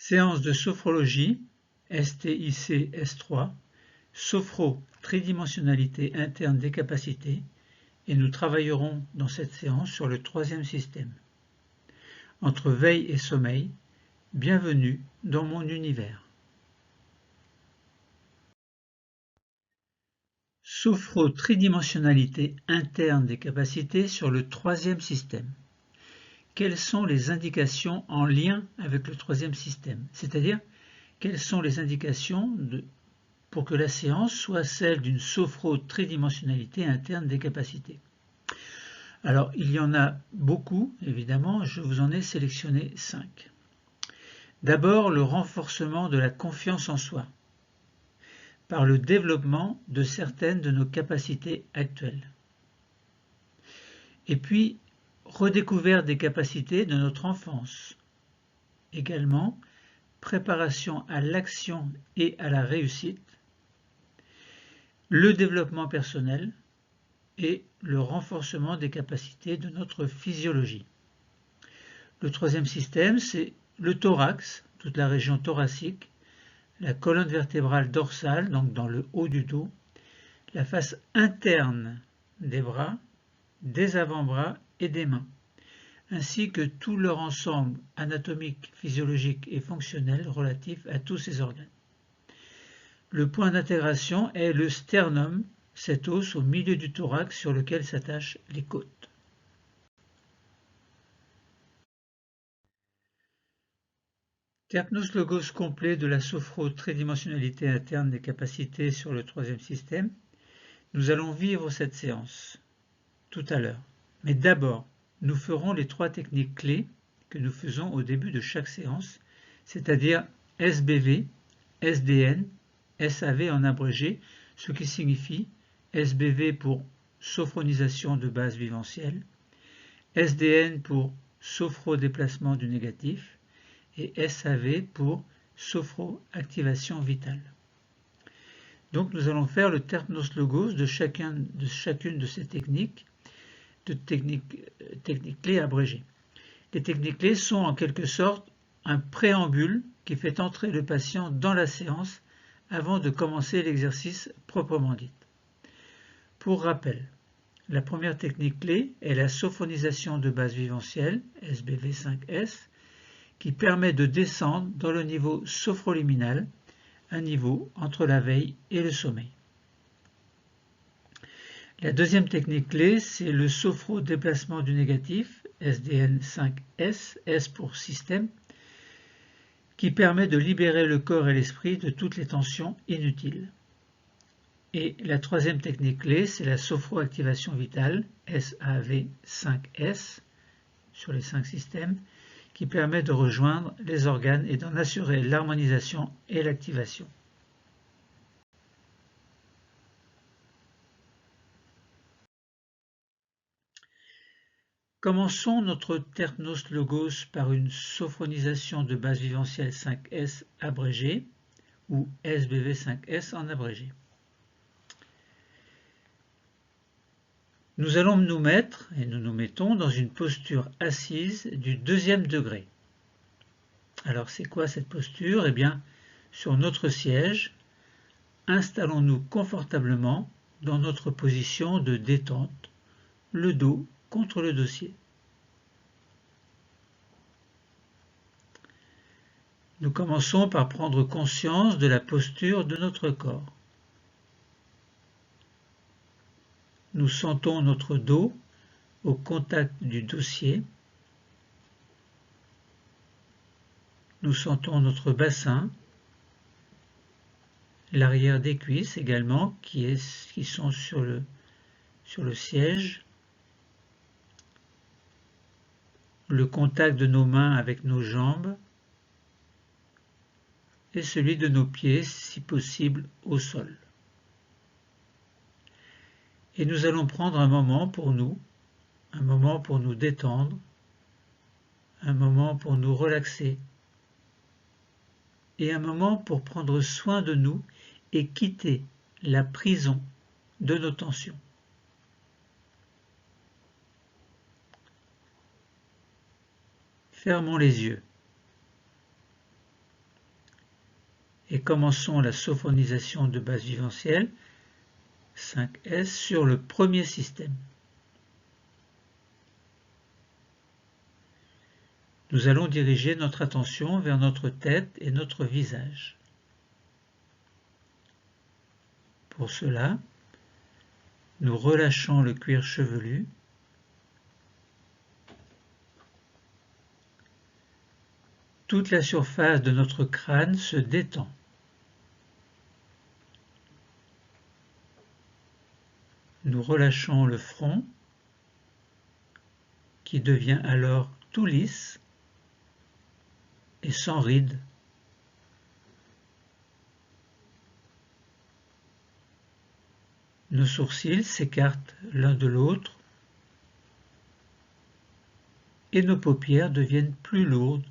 Séance de sophrologie, STIC S3, sophro-tridimensionnalité interne des capacités, et nous travaillerons dans cette séance sur le troisième système. Entre veille et sommeil, bienvenue dans mon univers. Sophro-tridimensionnalité interne des capacités sur le troisième système. Quelles sont les indications en lien avec le troisième système? C'est-à-dire, quelles sont les indications pour que la séance soit celle d'une sophro-tridimensionnalité interne des capacités? Alors, il y en a beaucoup, évidemment, je vous en ai sélectionné 5. D'abord, le renforcement de la confiance en soi, par le développement de certaines de nos capacités actuelles. Et puis, redécouverte des capacités de notre enfance. Également, préparation à l'action et à la réussite, le développement personnel et le renforcement des capacités de notre physiologie. Le troisième système, c'est le thorax, toute la région thoracique, la colonne vertébrale dorsale, donc dans le haut du dos, la face interne des bras, des avant-bras et des mains, ainsi que tout leur ensemble anatomique, physiologique et fonctionnel relatif à tous ces organes. Le point d'intégration est le sternum, cet os au milieu du thorax sur lequel s'attachent les côtes. Terpnos logos complet de la sophro-tridimensionnalité interne des capacités sur le troisième système. Nous allons vivre cette séance tout à l'heure. Mais d'abord, nous ferons les 3 techniques clés que nous faisons au début de chaque séance, c'est-à-dire SBV, SDN, SAV en abrégé, ce qui signifie SBV pour sophronisation de base viventielle, SDN pour sophro-déplacement du négatif, et SAV pour sophro-activation vitale. Donc nous allons faire le terpnos logos de chacune de ces techniques, techniques clés abrégées. Les techniques clés sont en quelque sorte un préambule qui fait entrer le patient dans la séance avant de commencer l'exercice proprement dit. Pour rappel, la première technique clé est la sophronisation de base viventielle, SBV5S, qui permet de descendre dans le niveau sophroliminal, un niveau entre la veille et le sommeil. La deuxième technique clé, c'est le sophro-déplacement du négatif, SDN5S, S pour système, qui permet de libérer le corps et l'esprit de toutes les tensions inutiles. Et la troisième technique clé, c'est la sophro-activation vitale, SAV5S, sur les 5 systèmes, qui permet de rejoindre les organes et d'en assurer l'harmonisation et l'activation. Commençons notre terpnos logos par une sophronisation de base viventielle 5S abrégée, ou SBV5S en abrégé. Nous allons nous mettre, et nous nous mettons, dans une posture assise du 2e degré. Alors c'est quoi cette posture? Eh bien, sur notre siège, installons-nous confortablement dans notre position de détente, le dos contre le dossier. Nous commençons par prendre conscience de la posture de notre corps. Nous sentons notre dos au contact du dossier. Nous sentons notre bassin, l'arrière des cuisses également qui sont sur le siège, le contact de nos mains avec nos jambes et celui de nos pieds, si possible, au sol. Et nous allons prendre un moment pour nous détendre, un moment pour nous relaxer, et un moment pour prendre soin de nous et quitter la prison de nos tensions. Fermons les yeux. Et commençons la sophronisation de base viventielle 5S sur le premier système. Nous allons diriger notre attention vers notre tête et notre visage. Pour cela, nous relâchons le cuir chevelu, toute la surface de notre crâne se détend. Nous relâchons le front, qui devient alors tout lisse et sans rides. Nos sourcils s'écartent l'un de l'autre et nos paupières deviennent plus lourdes.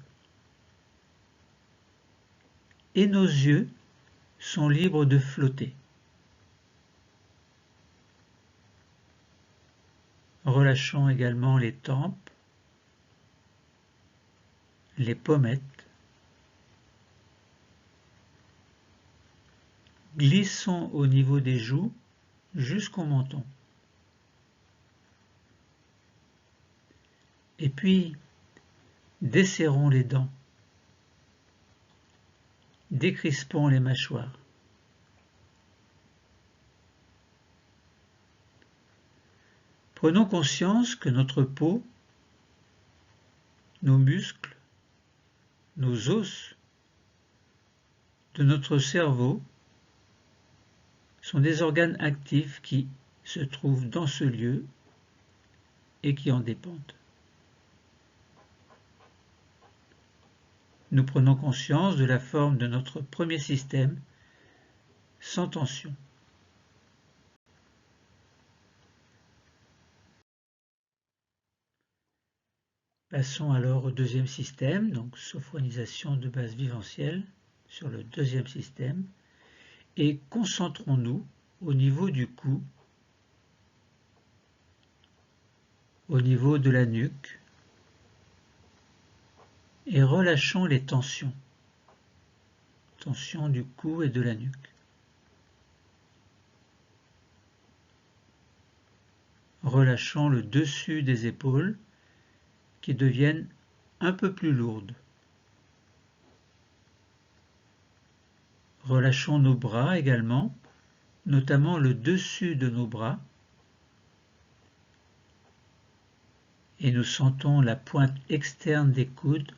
Et nos yeux sont libres de flotter. Relâchons également les tempes, les pommettes. Glissons au niveau des joues jusqu'au menton. Et puis, desserrons les dents. Décrispons les mâchoires. Prenons conscience que notre peau, nos muscles, nos os, de notre cerveau sont des organes actifs qui se trouvent dans ce lieu et qui en dépendent. Nous prenons conscience de la forme de notre premier système sans tension. Passons alors au deuxième système, donc sophronisation de base viventielle sur le deuxième système, et concentrons-nous au niveau du cou, au niveau de la nuque, et relâchons les tensions du cou et de la nuque. Relâchons le dessus des épaules qui deviennent un peu plus lourdes. Relâchons nos bras également, notamment le dessus de nos bras, et nous sentons la pointe externe des coudes,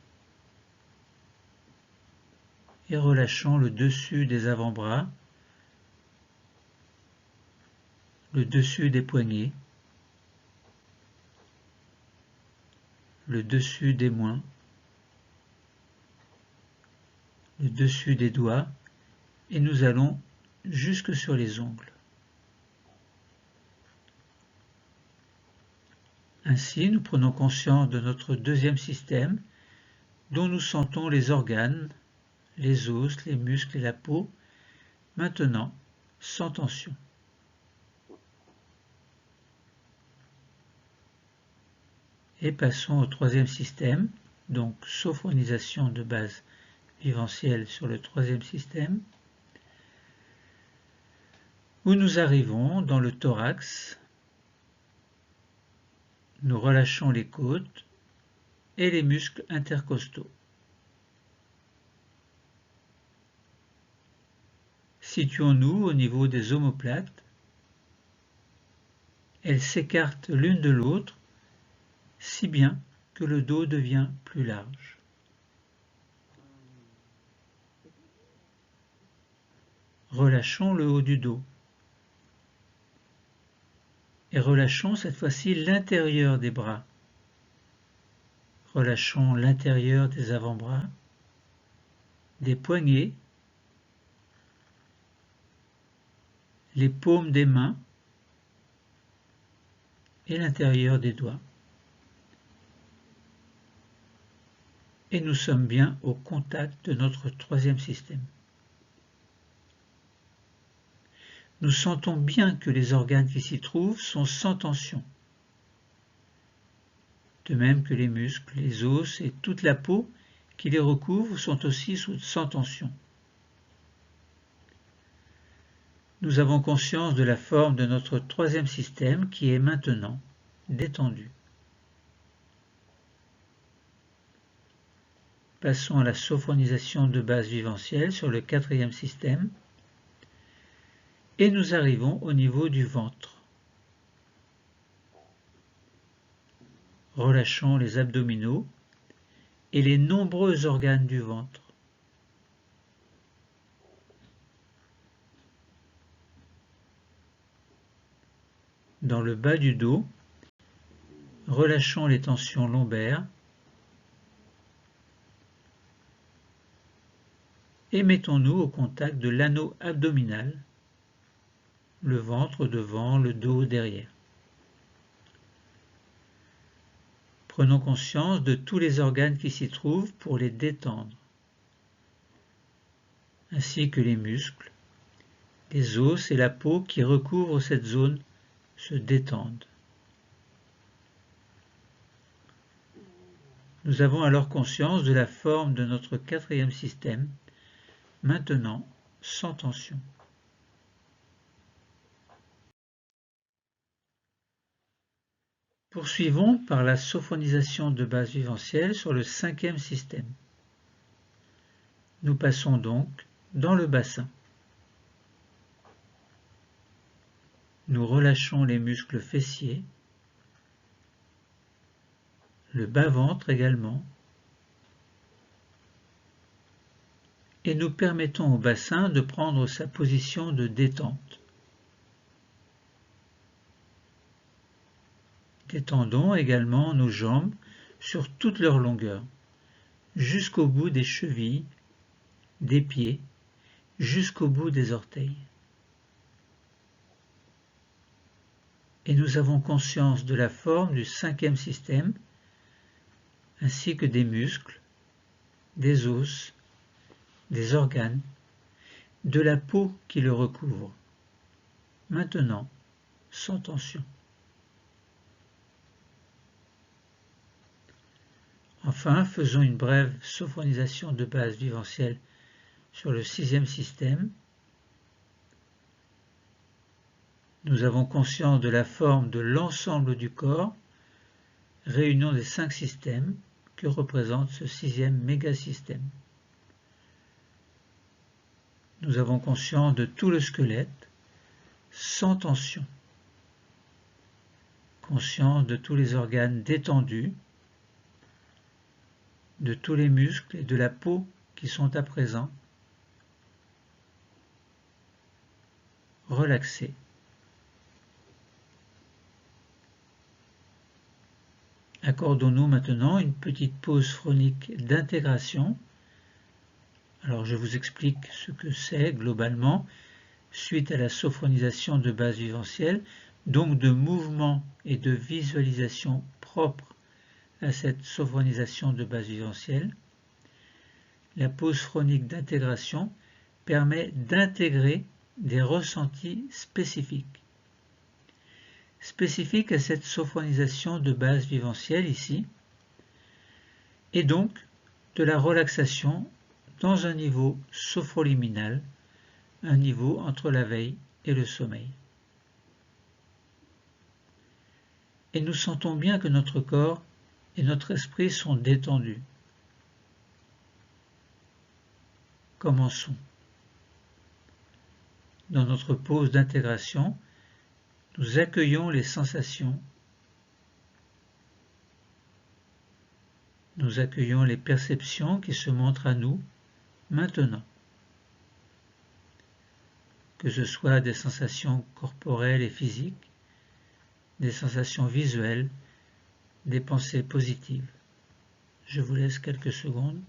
et relâchons le dessus des avant-bras, le dessus des poignets, le dessus des mains, le dessus des doigts, et nous allons jusque sur les ongles. Ainsi, nous prenons conscience de notre deuxième système, dont nous sentons les organes, les os, les muscles et la peau, maintenant sans tension. Et passons au troisième système, donc sophronisation de base viventielle sur le troisième système, où nous arrivons dans le thorax. Nous relâchons les côtes et les muscles intercostaux. Situons-nous au niveau des omoplates. Elles s'écartent l'une de l'autre, si bien que le dos devient plus large. Relâchons le haut du dos. Et relâchons cette fois-ci l'intérieur des bras. Relâchons l'intérieur des avant-bras, des poignets, les paumes des mains et l'intérieur des doigts. Et nous sommes bien au contact de notre troisième système. Nous sentons bien que les organes qui s'y trouvent sont sans tension, de même que les muscles, les os et toute la peau qui les recouvre sont aussi sans tension. Nous avons conscience de la forme de notre troisième système qui est maintenant détendu. Passons à la sophronisation de base viventielle sur le quatrième système et nous arrivons au niveau du ventre. Relâchons les abdominaux et les nombreux organes du ventre. Dans le bas du dos, relâchons les tensions lombaires et mettons-nous au contact de l'anneau abdominal, le ventre devant, le dos derrière. Prenons conscience de tous les organes qui s'y trouvent pour les détendre, ainsi que les muscles, les os et la peau qui recouvrent cette zone se détendent. Nous avons alors conscience de la forme de notre quatrième système, maintenant sans tension. Poursuivons par la sophronisation de base viventielle sur le cinquième système. Nous passons donc dans le bassin. Nous relâchons les muscles fessiers, le bas-ventre également, et nous permettons au bassin de prendre sa position de détente. Détendons également nos jambes sur toute leur longueur, jusqu'au bout des chevilles, des pieds, jusqu'au bout des orteils. Et nous avons conscience de la forme du cinquième système, ainsi que des muscles, des os, des organes, de la peau qui le recouvre. Maintenant, sans tension. Enfin, faisons une brève sophronisation de base viventielle sur le sixième système. Nous avons conscience de la forme de l'ensemble du corps, réunion des 5 systèmes que représente ce sixième mégasystème. Nous avons conscience de tout le squelette, sans tension. Conscience de tous les organes détendus, de tous les muscles et de la peau qui sont à présent relaxés. Accordons-nous maintenant une petite pause phronique d'intégration. Alors je vous explique ce que c'est globalement suite à la sophronisation de base viventielle, donc de mouvement et de visualisation propres à cette sophronisation de base viventielle. La pause phronique d'intégration permet d'intégrer des ressentis spécifiques à cette sophronisation de base viventielle ici, et donc de la relaxation dans un niveau sophroliminal, un niveau entre la veille et le sommeil. Et nous sentons bien que notre corps et notre esprit sont détendus. Commençons. Dans notre pause d'intégration, nous accueillons les sensations, nous accueillons les perceptions qui se montrent à nous maintenant. Que ce soit des sensations corporelles et physiques, des sensations visuelles, des pensées positives. Je vous laisse quelques secondes.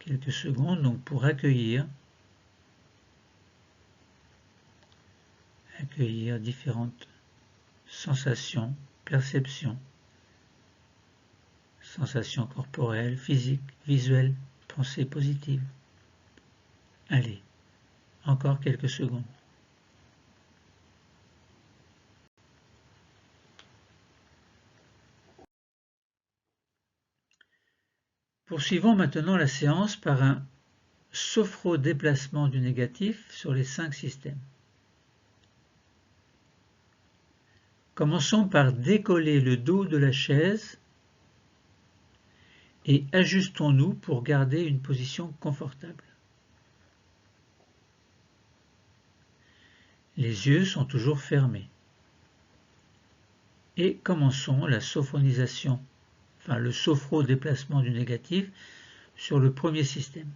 Quelques secondes donc pour accueillir différentes sensations, perceptions, sensations corporelles, physiques, visuelles, pensées positives. Allez, encore quelques secondes. Poursuivons maintenant la séance par un sophrodéplacement du négatif sur les 5 systèmes. Commençons par décoller le dos de la chaise et ajustons-nous pour garder une position confortable. Les yeux sont toujours fermés. Et commençons la sophronisation, enfin le sophrodéplacement du négatif sur le premier système.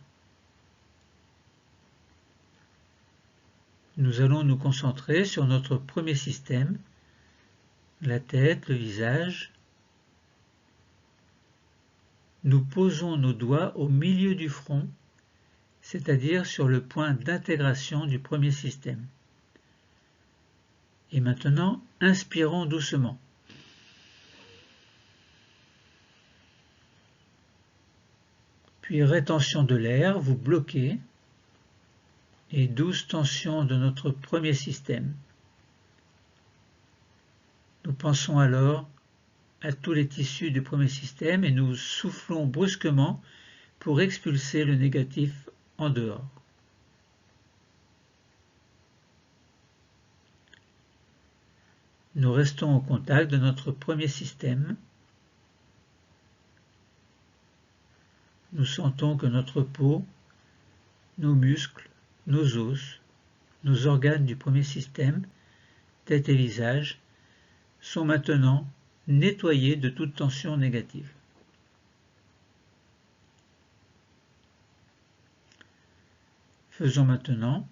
Nous allons nous concentrer sur notre premier système, la tête, le visage. Nous posons nos doigts au milieu du front, c'est-à-dire sur le point d'intégration du premier système. Et maintenant, inspirons doucement. Puis rétention de l'air, vous bloquez, et douce tension de notre premier système. Nous pensons alors à tous les tissus du premier système et nous soufflons brusquement pour expulser le négatif en dehors. Nous restons au contact de notre premier système. Nous sentons que notre peau, nos muscles, nos os, nos organes du premier système, tête et visage, sont maintenant nettoyés de toute tension négative. Faisons maintenant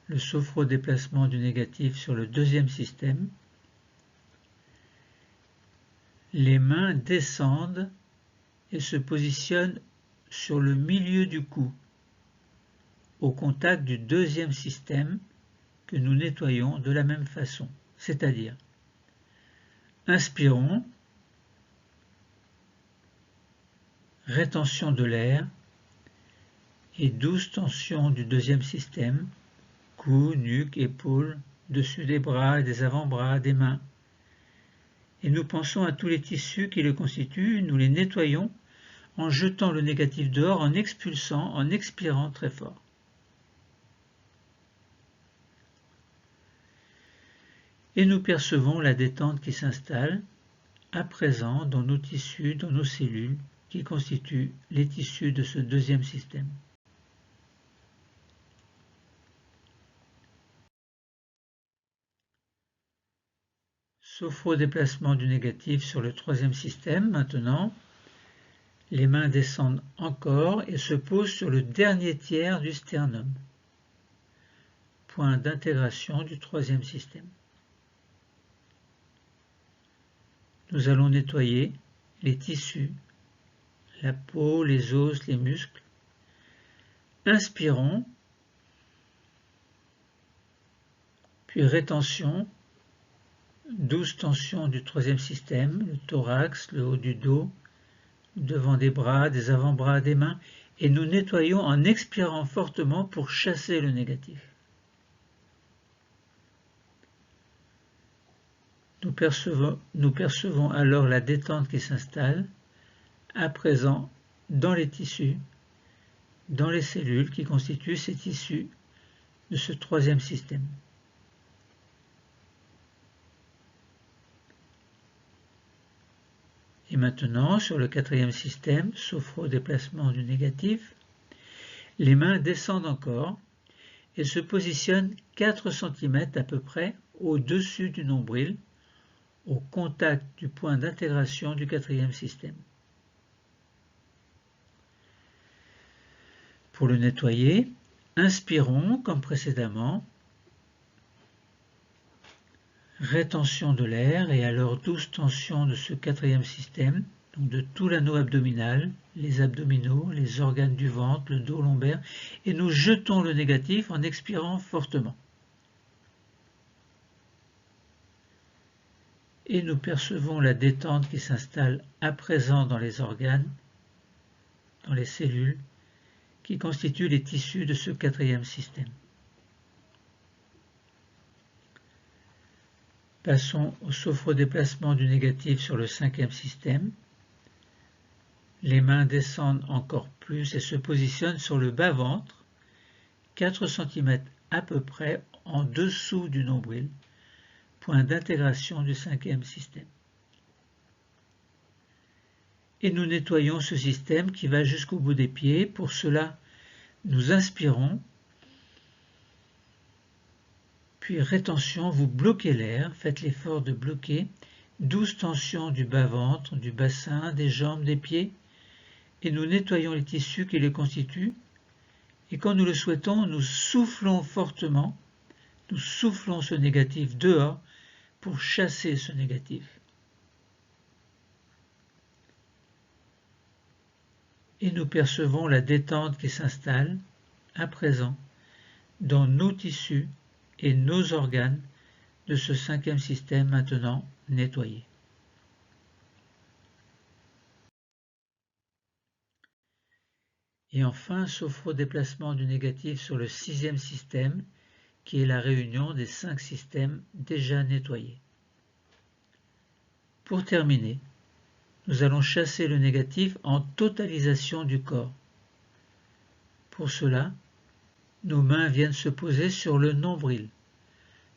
le sophrodéplacement du négatif sur le deuxième système. Les mains descendent et se positionnent sur le milieu du cou, au contact du deuxième système que nous nettoyons de la même façon, c'est-à-dire inspirons, rétention de l'air et douce tension du deuxième système, cou, nuque, épaules, dessus des bras et des avant-bras, des mains. Et nous pensons à tous les tissus qui le constituent, nous les nettoyons en jetant le négatif dehors, en expulsant, en expirant très fort. Et nous percevons la détente qui s'installe à présent dans nos tissus, dans nos cellules, qui constituent les tissus de ce deuxième système. Sophrodéplacement du négatif sur le troisième système maintenant. Les mains descendent encore et se posent sur le dernier tiers du sternum, point d'intégration du troisième système. Nous allons nettoyer les tissus, la peau, les os, les muscles. Inspirons, puis rétention, douce tension du troisième système, le thorax, le haut du dos, devant des bras, des avant-bras, des mains, et nous nettoyons en expirant fortement pour chasser le négatif. Nous percevons alors la détente qui s'installe, à présent dans les tissus, dans les cellules qui constituent ces tissus de ce troisième système. Et maintenant, sur le quatrième système, sophrodéplacement du négatif, les mains descendent encore et se positionnent 4 cm à peu près au-dessus du nombril, au contact du point d'intégration du quatrième système. Pour le nettoyer, inspirons comme précédemment, rétention de l'air et alors douce tension de ce quatrième système, donc de tout l'anneau abdominal, les abdominaux, les organes du ventre, le dos lombaire, et nous jetons le négatif en expirant fortement. Et nous percevons la détente qui s'installe à présent dans les organes, dans les cellules, qui constituent les tissus de ce quatrième système. Passons au sophrodéplacement du négatif sur le cinquième système. Les mains descendent encore plus et se positionnent sur le bas-ventre, 4 cm à peu près en dessous du nombril, point d'intégration du 5e système. Et nous nettoyons ce système qui va jusqu'au bout des pieds. Pour cela, nous inspirons, puis rétention, vous bloquez l'air, faites l'effort de bloquer, 12 tensions du bas-ventre, du bassin, des jambes, des pieds, et nous nettoyons les tissus qui les constituent. Et quand nous le souhaitons, nous soufflons fortement, nous soufflons ce négatif dehors pour chasser ce négatif. Et nous percevons la détente qui s'installe à présent dans nos tissus et nos organes de ce 5e système maintenant nettoyé. Et enfin, sophrodéplacement du négatif sur le 6e système, qui est la réunion des 5 systèmes déjà nettoyés. Pour terminer, nous allons chasser le négatif en totalisation du corps. Pour cela, nos mains viennent se poser sur le nombril,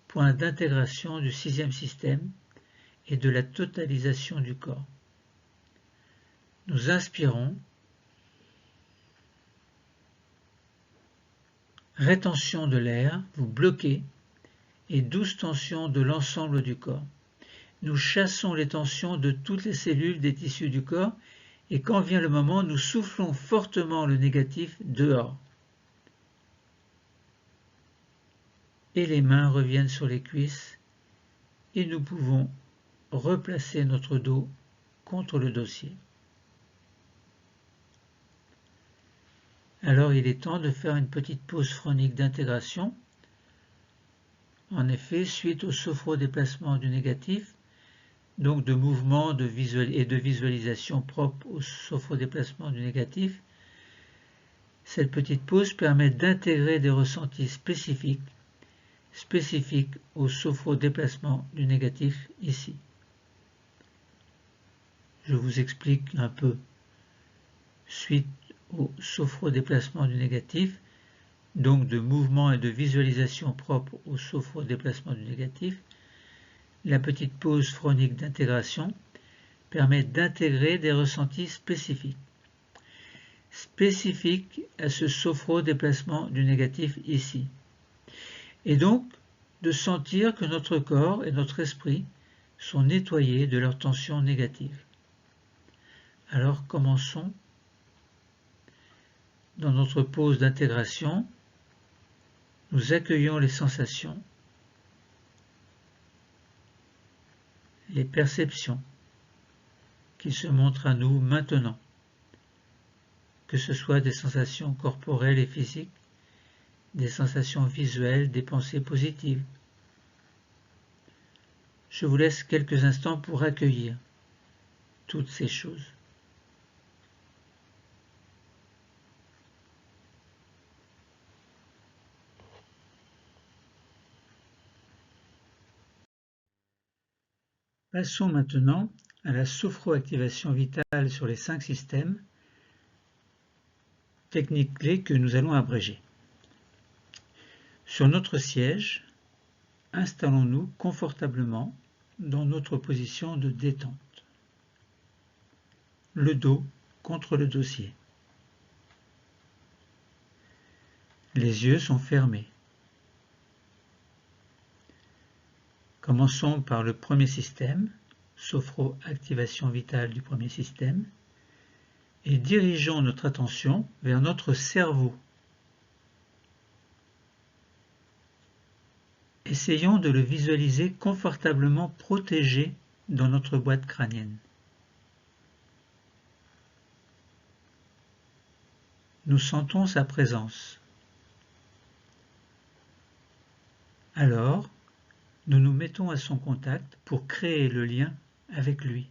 point d'intégration du 6e système et de la totalisation du corps. Nous inspirons, rétention de l'air, vous bloquez, et 12 tensions de l'ensemble du corps. Nous chassons les tensions de toutes les cellules des tissus du corps, et quand vient le moment, nous soufflons fortement le négatif dehors. Et les mains reviennent sur les cuisses, et nous pouvons replacer notre dos contre le dossier. Alors il est temps de faire une petite pause phronique d'intégration. En effet, suite au sophrodéplacement du négatif, donc de mouvement et de visualisation propre au sophrodéplacement du négatif, cette petite pause permet d'intégrer des ressentis spécifiques au sophrodéplacement du négatif ici. Je vous explique un peu. Suite au sophrodéplacement du négatif, donc de mouvement et de visualisation propre au sophrodéplacement du négatif, la petite pause phronique d'intégration permet d'intégrer des ressentis spécifiques à ce sophrodéplacement du négatif ici, et donc de sentir que notre corps et notre esprit sont nettoyés de leurs tensions négatives. Alors commençons. Dans notre pause d'intégration, nous accueillons les sensations, les perceptions qui se montrent à nous maintenant, que ce soit des sensations corporelles et physiques, des sensations visuelles, des pensées positives. Je vous laisse quelques instants pour accueillir toutes ces choses. Passons maintenant à la sophroactivation vitale sur les 5 systèmes, technique clé que nous allons abréger. Sur notre siège, installons-nous confortablement dans notre position de détente. Le dos contre le dossier. Les yeux sont fermés. Commençons par le premier système, sophroactivation vitale du premier système, et dirigeons notre attention vers notre cerveau. Essayons de le visualiser confortablement protégé dans notre boîte crânienne. Nous sentons sa présence. Alors, nous nous mettons à son contact pour créer le lien avec lui.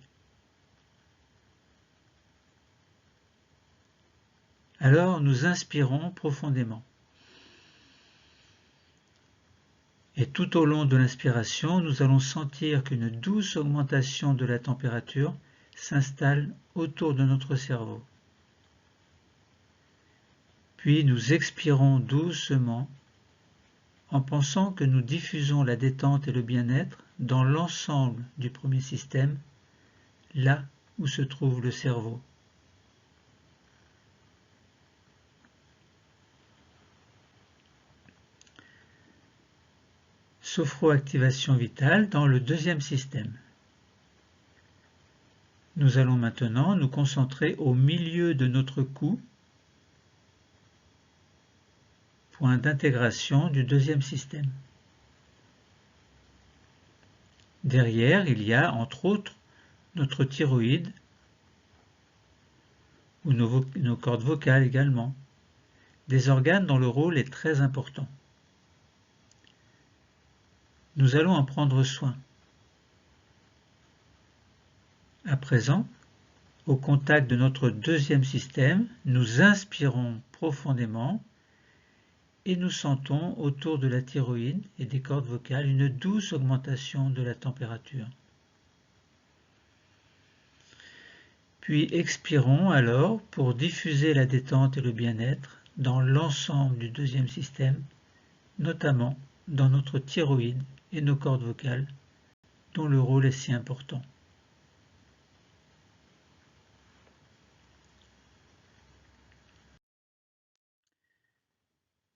Alors, nous inspirons profondément. Et tout au long de l'inspiration, nous allons sentir qu'une douce augmentation de la température s'installe autour de notre cerveau. Puis nous expirons doucement en pensant que nous diffusons la détente et le bien-être dans l'ensemble du premier système, là où se trouve le cerveau. Sophroactivation vitale dans le deuxième système. Nous allons maintenant nous concentrer au milieu de notre cou, point d'intégration du deuxième système. Derrière, il y a, entre autres, notre thyroïde, ou nos cordes vocales également, des organes dont le rôle est très important. Nous allons en prendre soin. À présent, au contact de notre deuxième système, nous inspirons profondément et nous sentons autour de la thyroïde et des cordes vocales une douce augmentation de la température. Puis expirons alors pour diffuser la détente et le bien-être dans l'ensemble du deuxième système, notamment dans notre thyroïde et nos cordes vocales, dont le rôle est si important.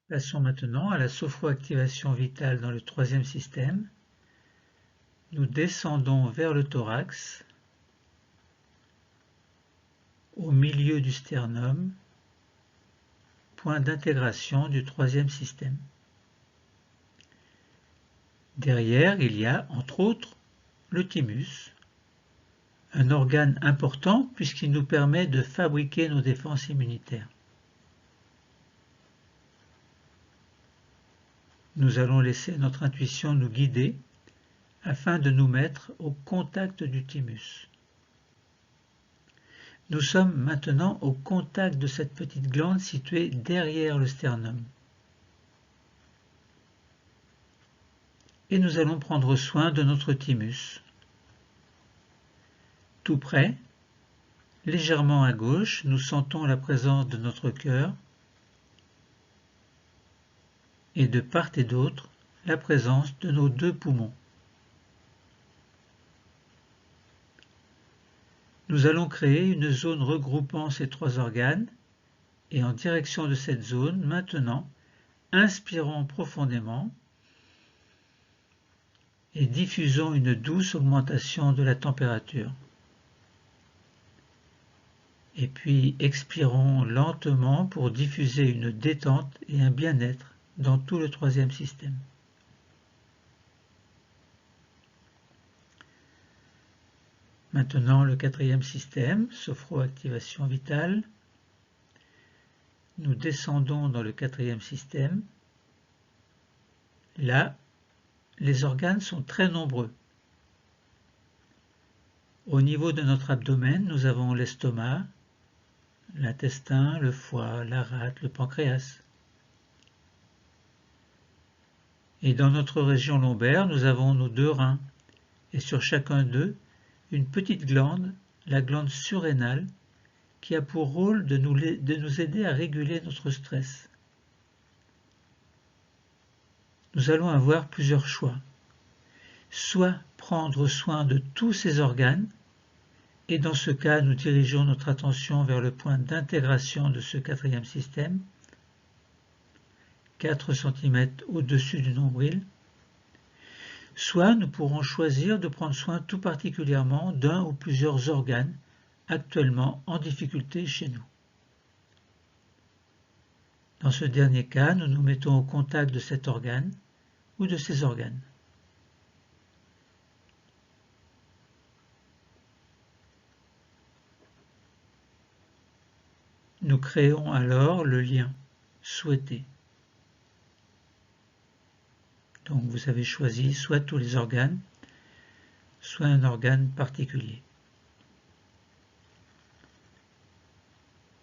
Passons maintenant à la sophroactivation vitale dans le troisième système. Nous descendons vers le thorax, au milieu du sternum, point d'intégration du troisième système. Derrière, il y a, entre autres, le thymus, un organe important puisqu'il nous permet de fabriquer nos défenses immunitaires. Nous allons laisser notre intuition nous guider afin de nous mettre au contact du thymus. Nous sommes maintenant au contact de cette petite glande située derrière le sternum. Et nous allons prendre soin de notre thymus. Tout près, légèrement à gauche, nous sentons la présence de notre cœur et de part et d'autre, la présence de nos deux poumons. Nous allons créer une zone regroupant ces trois organes et en direction de cette zone, maintenant, inspirons profondément et diffusons une douce augmentation de la température. Et puis expirons lentement pour diffuser une détente et un bien-être dans tout le troisième système. Maintenant le quatrième système, sophroactivation vitale. Nous descendons dans le quatrième système. Là, les organes sont très nombreux. Au niveau de notre abdomen, nous avons l'estomac, l'intestin, le foie, la rate, le pancréas. Et dans notre région lombaire, nous avons nos deux reins, et sur chacun d'eux, une petite glande, la glande surrénale, qui a pour rôle de nous aider à réguler notre stress. Nous allons avoir plusieurs choix. Soit prendre soin de tous ces organes, et dans ce cas, nous dirigeons notre attention vers le point d'intégration de ce quatrième système, 4 cm au-dessus du nombril. Soit nous pourrons choisir de prendre soin tout particulièrement d'un ou plusieurs organes actuellement en difficulté chez nous. Dans ce dernier cas, nous nous mettons au contact de cet organe ou de ces organes. Nous créons alors le lien souhaité. Donc vous avez choisi soit tous les organes, soit un organe particulier.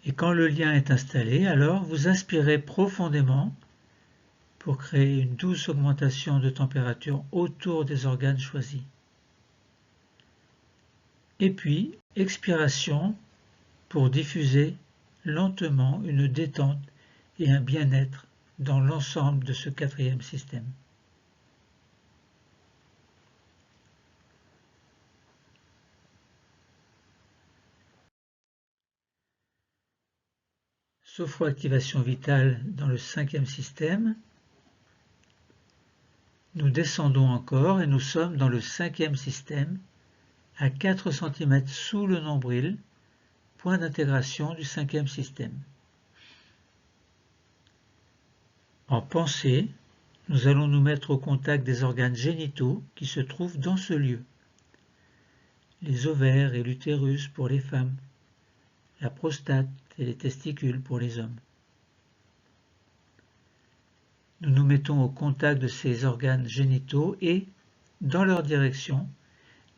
Et quand le lien est installé, alors vous inspirez profondément pour créer une douce augmentation de température autour des organes choisis. Et puis, expiration pour diffuser lentement une détente et un bien-être dans l'ensemble de ce quatrième système. Sophroactivation vitale dans le cinquième système. Nous descendons encore et nous sommes dans le cinquième système, à 4 cm sous le nombril, point d'intégration du cinquième système. En pensée, nous allons nous mettre au contact des organes génitaux qui se trouvent dans ce lieu. Les ovaires et l'utérus pour les femmes, la prostate et les testicules pour les hommes. Nous nous mettons au contact de ces organes génitaux et, dans leur direction,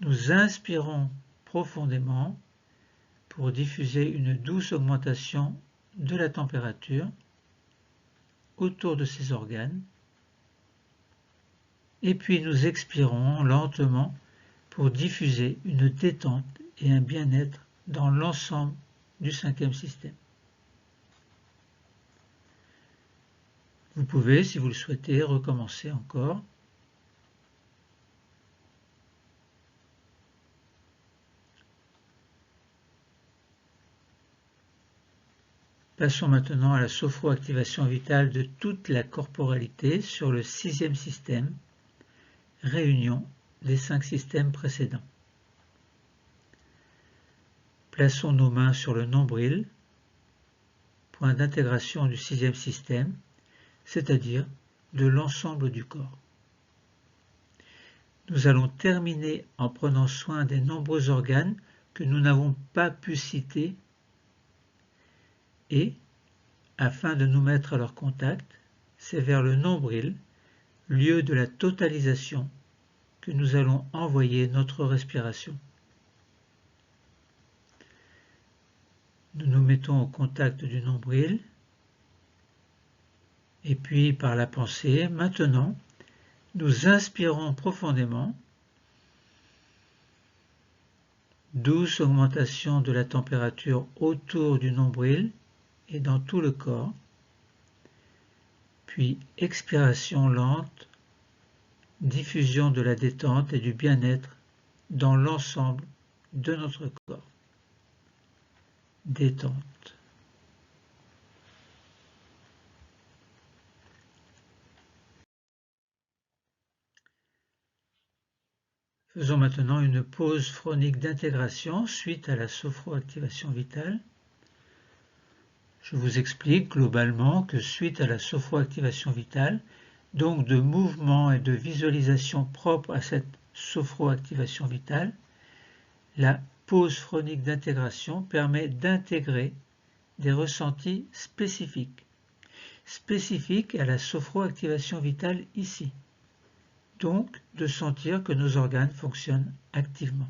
nous inspirons profondément pour diffuser une douce augmentation de la température autour de ces organes. Et puis nous expirons lentement pour diffuser une détente et un bien-être dans l'ensemble du cinquième système. Vous pouvez, si vous le souhaitez, recommencer encore. Passons maintenant à la sophroactivation vitale de toute la corporalité sur le sixième système, réunion des 5 systèmes précédents. Plaçons nos mains sur le nombril, point d'intégration du sixième système, c'est-à-dire de l'ensemble du corps. Nous allons terminer en prenant soin des nombreux organes que nous n'avons pas pu citer et, afin de nous mettre à leur contact, c'est vers le nombril, lieu de la totalisation, que nous allons envoyer notre respiration. Nous nous mettons au contact du nombril et puis par la pensée, maintenant, nous inspirons profondément, douce augmentation de la température autour du nombril et dans tout le corps, puis expiration lente, diffusion de la détente et du bien-être dans l'ensemble de notre corps. Détente. Faisons maintenant une pause phronique d'intégration suite à la sophroactivation vitale. Je vous explique globalement que suite à la sophroactivation vitale, donc de mouvements et de visualisation propres à cette sophroactivation vitale, la pause phronique d'intégration permet d'intégrer des ressentis spécifiques à la sophroactivation vitale ici, donc de sentir que nos organes fonctionnent activement.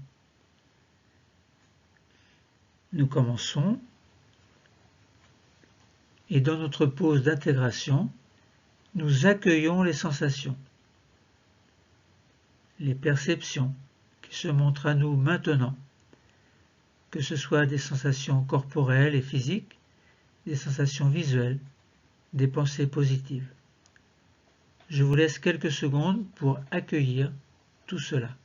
Nous commençons et dans notre pause d'intégration, nous accueillons les sensations, les perceptions qui se montrent à nous maintenant, que ce soit des sensations corporelles et physiques, des sensations visuelles, des pensées positives. Je vous laisse quelques secondes pour accueillir tout cela.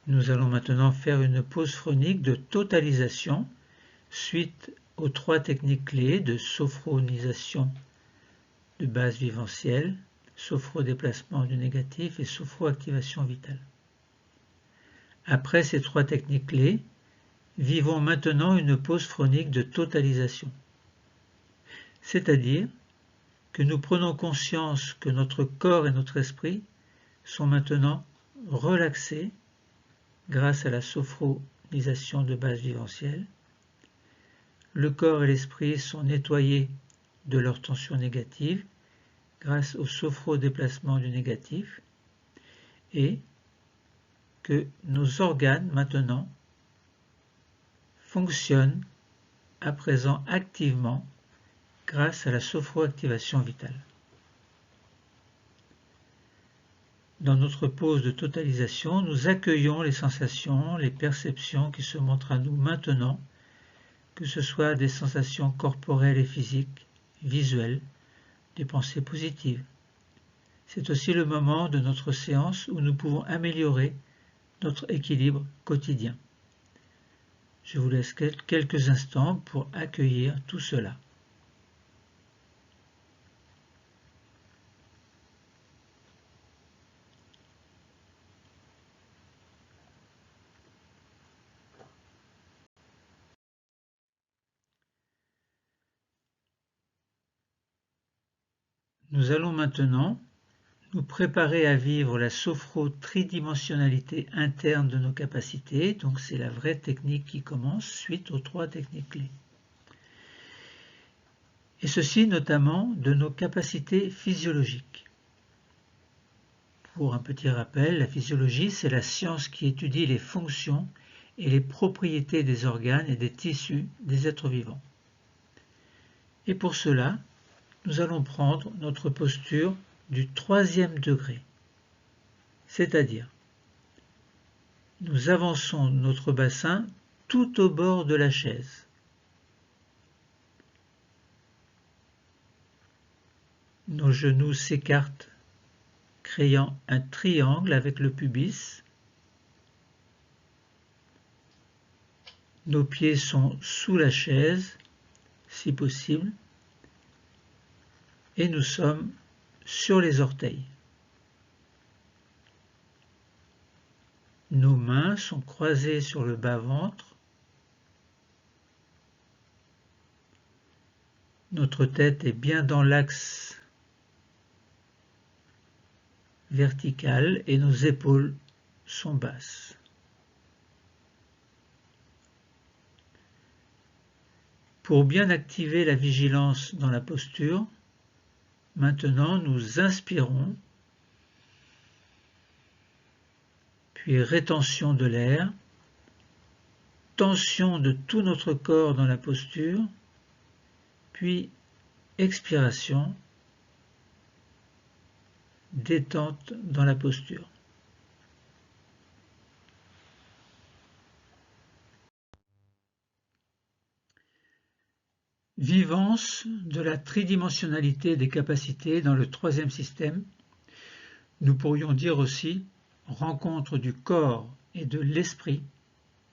Nous allons maintenant faire une pause phronique de totalisation suite aux 3 techniques clés de sophronisation de base viventielle, sophrodéplacement du négatif et sophroactivation vitale. Après ces 3 techniques clés, vivons maintenant une pause phronique de totalisation. C'est-à-dire que nous prenons conscience que notre corps et notre esprit sont maintenant relaxés grâce à la sophronisation de base viventielle. Le corps et l'esprit sont nettoyés de leur tension négative grâce au sophrodéplacement du négatif et que nos organes maintenant fonctionnent à présent activement grâce à la sophroactivation vitale. Dans notre pause de totalisation, nous accueillons les sensations, les perceptions qui se montrent à nous maintenant, que ce soit des sensations corporelles et physiques, visuelles, des pensées positives. C'est aussi le moment de notre séance où nous pouvons améliorer notre équilibre quotidien. Je vous laisse quelques instants pour accueillir tout cela. Nous allons maintenant nous préparer à vivre la sophro-tridimensionnalité interne de nos capacités. Donc c'est la vraie technique qui commence suite aux 3 techniques clés. Et ceci notamment de nos capacités physiologiques. Pour un petit rappel, la physiologie, c'est la science qui étudie les fonctions et les propriétés des organes et des tissus des êtres vivants. Et pour cela, nous allons prendre notre posture du 3e degré, c'est-à-dire nous avançons notre bassin tout au bord de la chaise. Nos genoux s'écartent, créant un triangle avec le pubis. Nos pieds sont sous la chaise, si possible, et nous sommes sur les orteils. Nos mains sont croisées sur le bas-ventre. Notre tête est bien dans l'axe vertical et nos épaules sont basses. Pour bien activer la vigilance dans la posture, maintenant nous inspirons, puis rétention de l'air, tension de tout notre corps dans la posture, puis expiration, détente dans la posture. Vivance de la tridimensionnalité des capacités dans le 3e système. Nous pourrions dire aussi rencontre du corps et de l'esprit,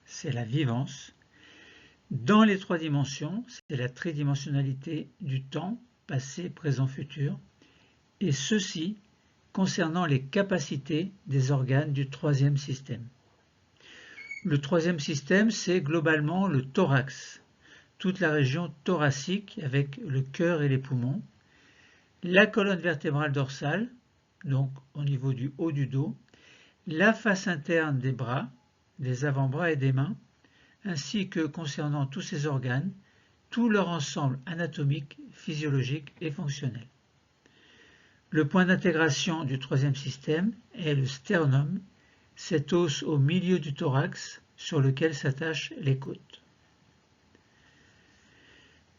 c'est la vivance. Dans les 3 dimensions, c'est la tridimensionnalité du temps, passé, présent, futur, et ceci concernant les capacités des organes du 3e système. Le 3e système, c'est globalement le thorax, toute la région thoracique avec le cœur et les poumons, la colonne vertébrale dorsale, donc au niveau du haut du dos, la face interne des bras, des avant-bras et des mains, ainsi que concernant tous ces organes, tout leur ensemble anatomique, physiologique et fonctionnel. Le point d'intégration du 3e système est le sternum, cet os au milieu du thorax sur lequel s'attachent les côtes.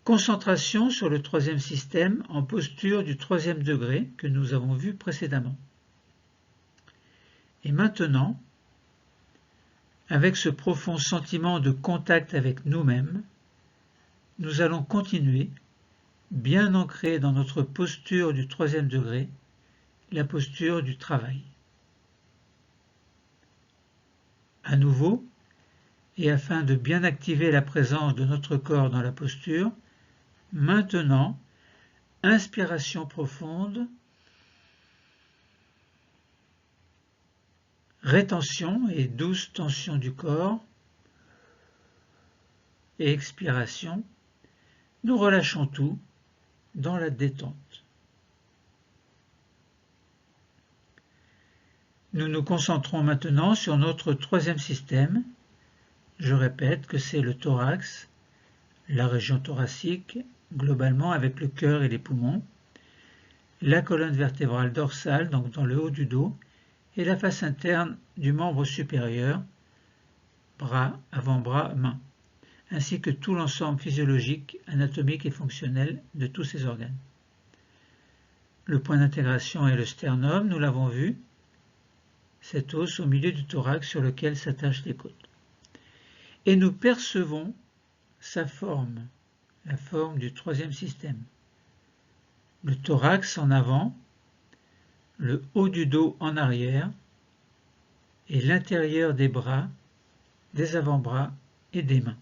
Concentration sur le 3e système en posture du 3e degré que nous avons vu précédemment. Et maintenant, avec ce profond sentiment de contact avec nous-mêmes, nous allons continuer, bien ancré dans notre posture du 3e degré, la posture du travail. À nouveau, et afin de bien activer la présence de notre corps dans la posture, maintenant, inspiration profonde, rétention et douce tension du corps, et expiration, nous relâchons tout dans la détente. Nous nous concentrons maintenant sur notre 3e système. Je répète que c'est le thorax, la région thoracique, globalement avec le cœur et les poumons, la colonne vertébrale dorsale, donc dans le haut du dos, et la face interne du membre supérieur, bras, avant-bras, mains, ainsi que tout l'ensemble physiologique, anatomique et fonctionnel de tous ces organes. Le point d'intégration est le sternum, nous l'avons vu, cet os au milieu du thorax sur lequel s'attachent les côtes. Et nous percevons sa forme, la forme du troisième système. Le thorax en avant, le haut du dos en arrière et l'intérieur des bras, des avant-bras et des mains.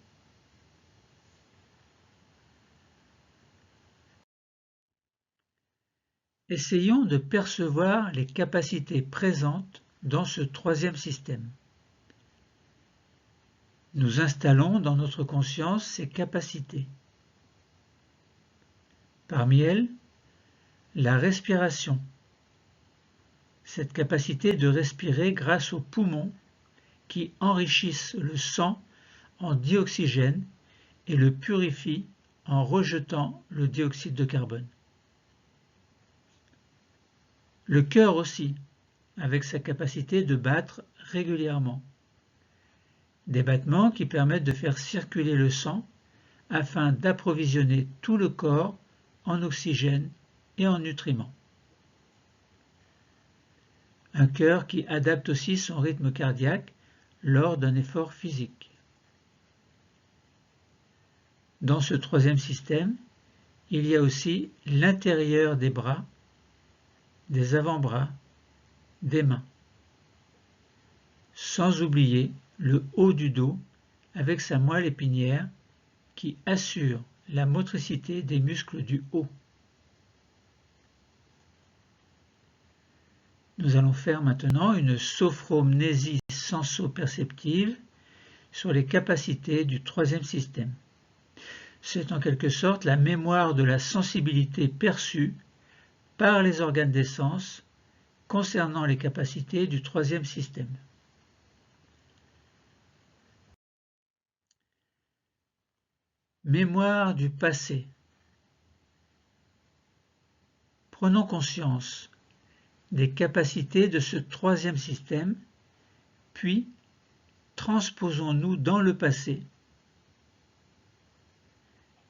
Essayons de percevoir les capacités présentes dans ce troisième système. Nous installons dans notre conscience ces capacités. Parmi elles, la respiration, cette capacité de respirer grâce aux poumons qui enrichissent le sang en dioxygène et le purifient en rejetant le dioxyde de carbone. Le cœur aussi, avec sa capacité de battre régulièrement. Des battements qui permettent de faire circuler le sang afin d'approvisionner tout le corps en oxygène et en nutriments. Un cœur qui adapte aussi son rythme cardiaque lors d'un effort physique. Dans ce troisième système, il y a aussi l'intérieur des bras, des avant-bras, des mains. Sans oublier le haut du dos avec sa moelle épinière qui assure la motricité des muscles du haut. Nous allons faire maintenant une sophromnésie senso-perceptive sur les capacités du troisième système. C'est en quelque sorte la mémoire de la sensibilité perçue par les organes des sens concernant les capacités du troisième système. Mémoire du passé. Prenons conscience des capacités de ce troisième système, puis transposons-nous dans le passé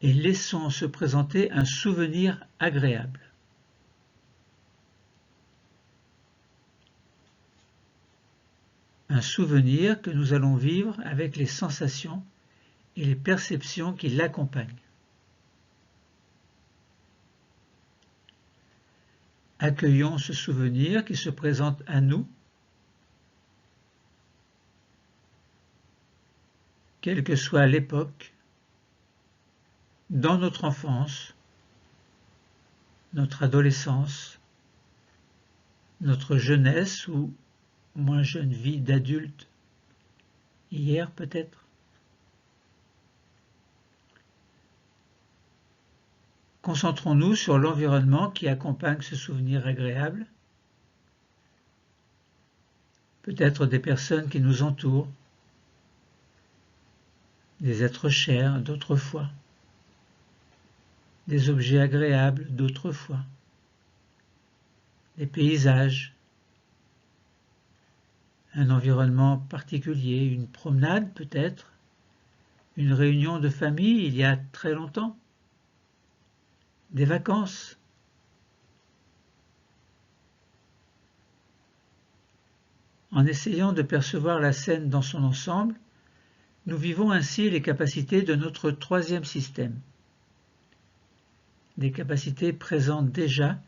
et laissons se présenter un souvenir agréable. Un souvenir que nous allons vivre avec les sensations et les perceptions qui l'accompagnent. Accueillons ce souvenir qui se présente à nous, quelle que soit l'époque, dans notre enfance, notre adolescence, notre jeunesse ou moins jeune vie d'adulte, hier peut-être. Concentrons-nous sur l'environnement qui accompagne ce souvenir agréable, peut-être des personnes qui nous entourent, des êtres chers d'autrefois, des objets agréables d'autrefois, des paysages, un environnement particulier, une promenade peut-être, une réunion de famille il y a très longtemps, des vacances. En essayant de percevoir la scène dans son ensemble, nous vivons ainsi les capacités de notre troisième système, des capacités présentes déjà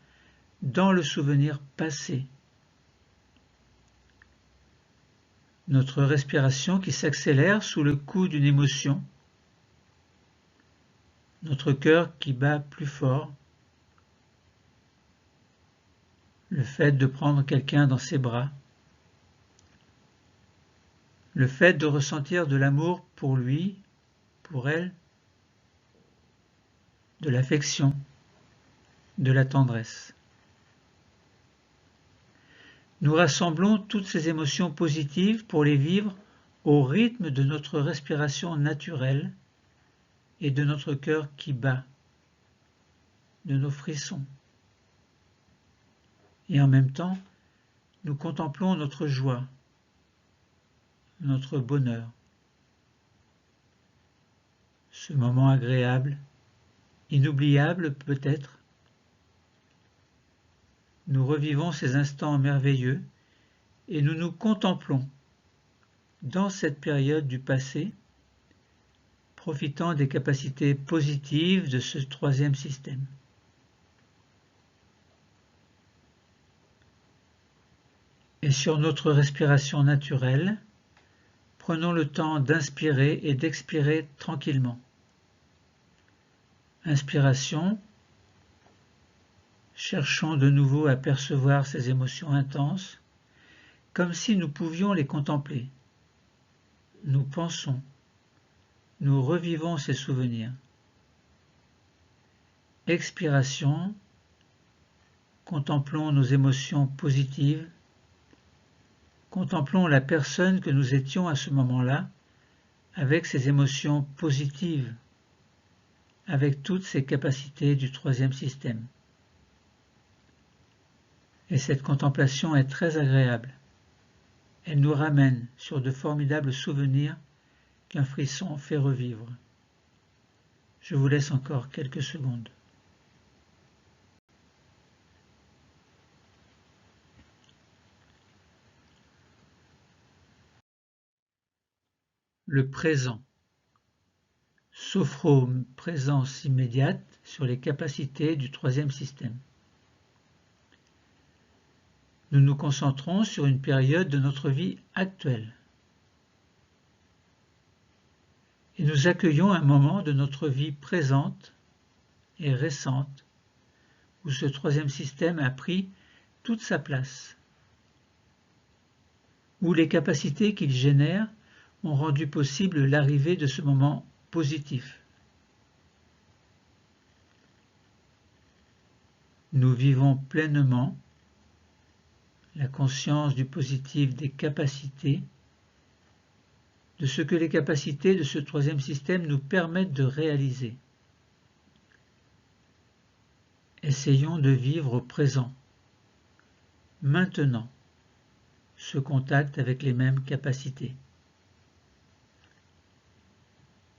dans le souvenir passé. Notre respiration qui s'accélère sous le coup d'une émotion, notre cœur qui bat plus fort, le fait de prendre quelqu'un dans ses bras, le fait de ressentir de l'amour pour lui, pour elle, de l'affection, de la tendresse. Nous rassemblons toutes ces émotions positives pour les vivre au rythme de notre respiration naturelle et de notre cœur qui bat, de nos frissons. Et en même temps, nous contemplons notre joie, notre bonheur. ce moment agréable, inoubliable peut-être. Nous revivons ces instants merveilleux et nous nous contemplons dans cette période du passé, profitant des capacités positives de ce troisième système. Et sur notre respiration naturelle, prenons le temps d'inspirer et d'expirer tranquillement. Inspiration, cherchons de nouveau à percevoir ces émotions intenses, comme si nous pouvions les contempler. Nous pensons, nous revivons ces souvenirs. Expiration, contemplons nos émotions positives, contemplons la personne que nous étions à ce moment-là, avec ses émotions positives, avec toutes ces capacités du troisième système. Et cette contemplation est très agréable. Elle nous ramène sur de formidables souvenirs qu'un frisson fait revivre. Je vous laisse encore quelques secondes. Le présent. Sophro-présence immédiate sur les capacités du troisième système. Nous nous concentrons sur une période de notre vie actuelle. Et nous accueillons un moment de notre vie présente et récente où ce troisième système a pris toute sa place, où les capacités qu'il génère ont rendu possible l'arrivée de ce moment positif. Nous vivons pleinement la conscience du positif des capacités, de ce que les capacités de ce troisième système nous permettent de réaliser. Essayons de vivre au présent, maintenant, ce contact avec les mêmes capacités.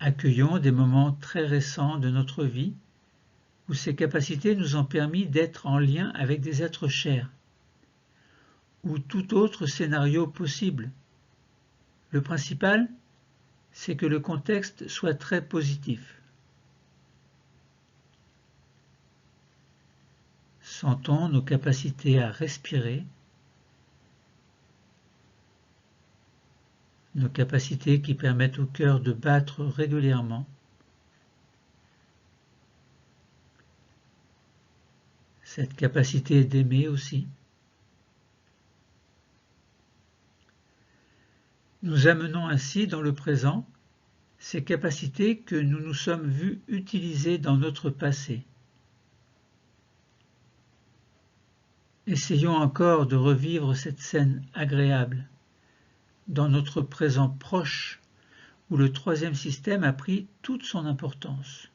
Accueillons des moments très récents de notre vie où ces capacités nous ont permis d'être en lien avec des êtres chers, ou tout autre scénario possible. Le principal, c'est que le contexte soit très positif. Sentons nos capacités à respirer, nos capacités qui permettent au cœur de battre régulièrement, cette capacité d'aimer aussi. Nous amenons ainsi dans le présent ces capacités que nous nous sommes vus utiliser dans notre passé. Essayons encore de revivre cette scène agréable dans notre présent proche où le troisième système a pris toute son importance.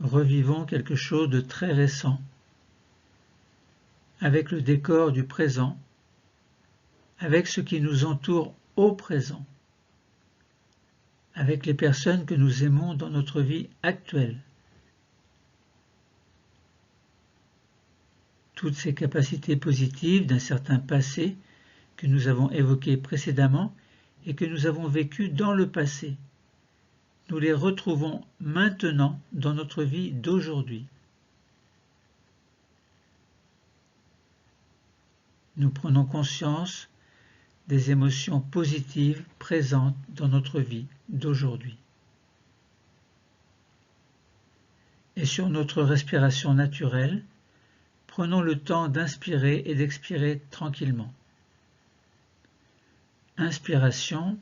Revivons quelque chose de très récent avec le décor du présent, avec ce qui nous entoure au présent, avec les personnes que nous aimons dans notre vie actuelle. Toutes ces capacités positives d'un certain passé que nous avons évoquées précédemment et que nous avons vécues dans le passé, nous les retrouvons maintenant dans notre vie d'aujourd'hui. Nous prenons conscience des émotions positives présentes dans notre vie d'aujourd'hui. Et sur notre respiration naturelle, prenons le temps d'inspirer et d'expirer tranquillement. Inspiration,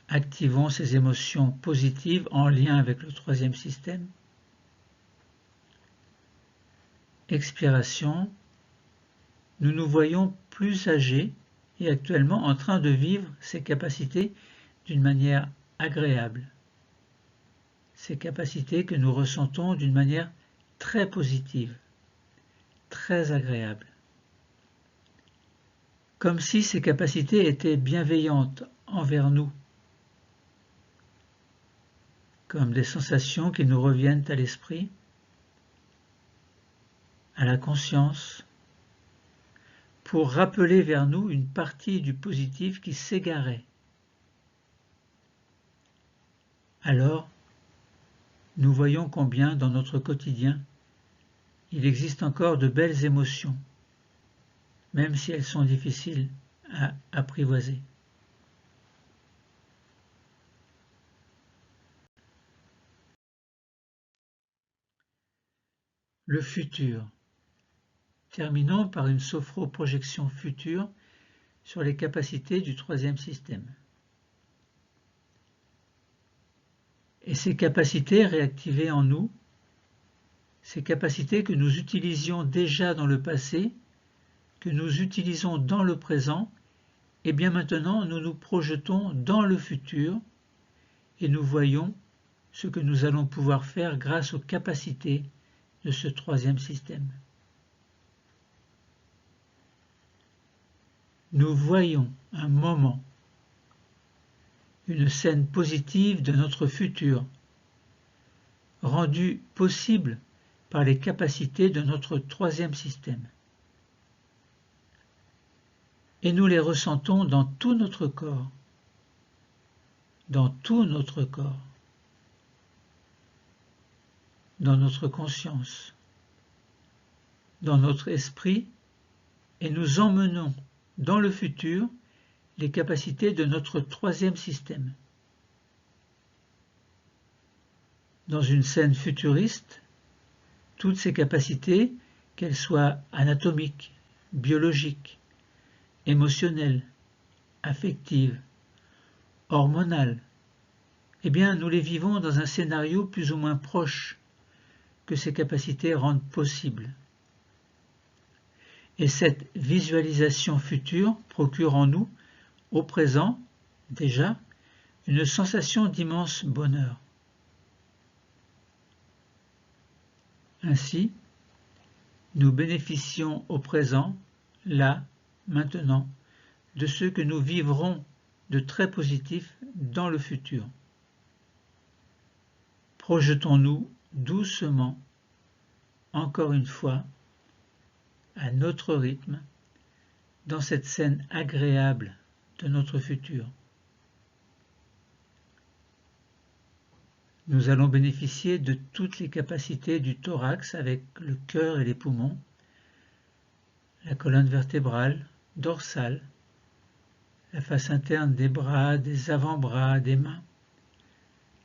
activons ces émotions positives en lien avec le troisième système. Expiration, nous nous voyons plus âgés et actuellement en train de vivre ces capacités d'une manière agréable. Ces capacités que nous ressentons d'une manière très positive, très agréable. comme si ces capacités étaient bienveillantes envers nous, comme des sensations qui nous reviennent à l'esprit, à la conscience, pour rappeler vers nous une partie du positif qui s'égarait. Alors, nous voyons combien dans notre quotidien, il existe encore de belles émotions, même si elles sont difficiles à apprivoiser. Le futur. Terminons par une sophroprojection future sur les capacités du troisième système. Et ces capacités réactivées en nous, ces capacités que nous utilisions déjà dans le passé, que nous utilisons dans le présent, et bien maintenant nous nous projetons dans le futur et nous voyons ce que nous allons pouvoir faire grâce aux capacités de ce troisième système. Nous voyons un moment, une scène positive de notre futur, rendue possible par les capacités de notre troisième système. Et nous les ressentons dans tout notre corps, dans notre conscience, dans notre esprit, et nous emmenons dans le futur les capacités de notre troisième système. Dans une scène futuriste, toutes ces capacités, qu'elles soient anatomiques, biologiques, émotionnelles, affectives, hormonales, eh bien nous les vivons dans un scénario plus ou moins proche que ces capacités rendent possible. Et cette visualisation future procure en nous, au présent, déjà, une sensation d'immense bonheur. Ainsi, nous bénéficions au présent, là, maintenant, de ce que nous vivrons de très positif dans le futur. Projetons-nous doucement, encore une fois, à notre rythme, dans cette scène agréable de notre futur. Nous allons bénéficier de toutes les capacités du thorax avec le cœur et les poumons, la colonne vertébrale, dorsale, la face interne des bras, des avant-bras, des mains,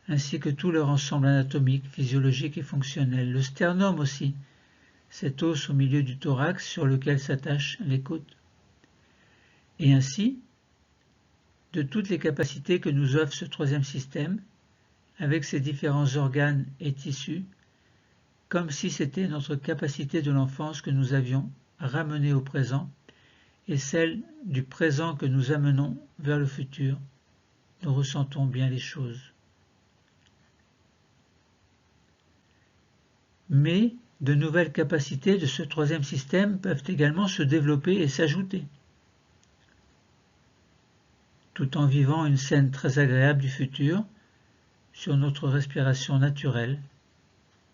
ainsi que tout leur ensemble anatomique, physiologique et fonctionnel. Le sternum aussi, cet os au milieu du thorax sur lequel s'attachent les côtes. Et ainsi, de toutes les capacités que nous offre ce troisième système, avec ses différents organes et tissus, comme si c'était notre capacité de l'enfance que nous avions ramenée au présent, et celle du présent que nous amenons vers le futur. Nous ressentons bien les choses. Mais de nouvelles capacités de ce troisième système peuvent également se développer et s'ajouter, tout en vivant une scène très agréable du futur sur notre respiration naturelle,